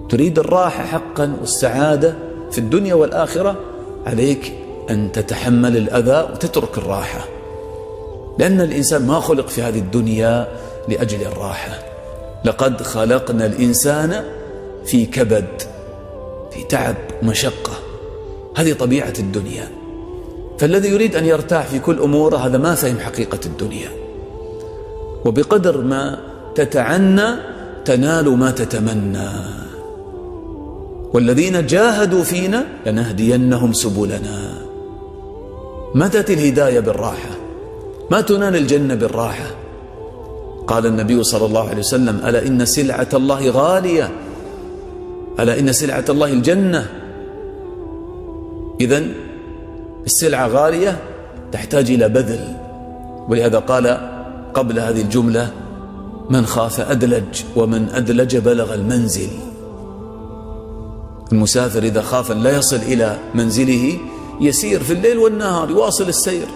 تريد الراحة حقا والسعادة في الدنيا والآخرة، عليك أن تتحمل الأذى وتترك الراحة، لأن الإنسان ما خلق في هذه الدنيا لأجل الراحة. لقد خلقنا الإنسان في كبد، في تعب ومشقة، هذه طبيعة الدنيا. فالذي يريد أن يرتاح في كل أموره هذا ما فهم حقيقة الدنيا. وبقدر ما تتعنى تنال ما تتمنى. والذين جاهدوا فينا لنهدينهم سبلنا. ما تأتي الهداية بالراحة، ما تنال الجنة بالراحة. قال النبي صلى الله عليه وسلم: ألا إن سلعة الله غالية، ألا إن سلعة الله الجنة. إذن السلعة غالية تحتاج إلى بذل. ولهذا قال قبل هذه الجملة: من خاف أدلج ومن أدلج بلغ المنزل. المسافر إذا خاف أن لا يصل إلى منزله يسير في الليل والنهار، يواصل السير.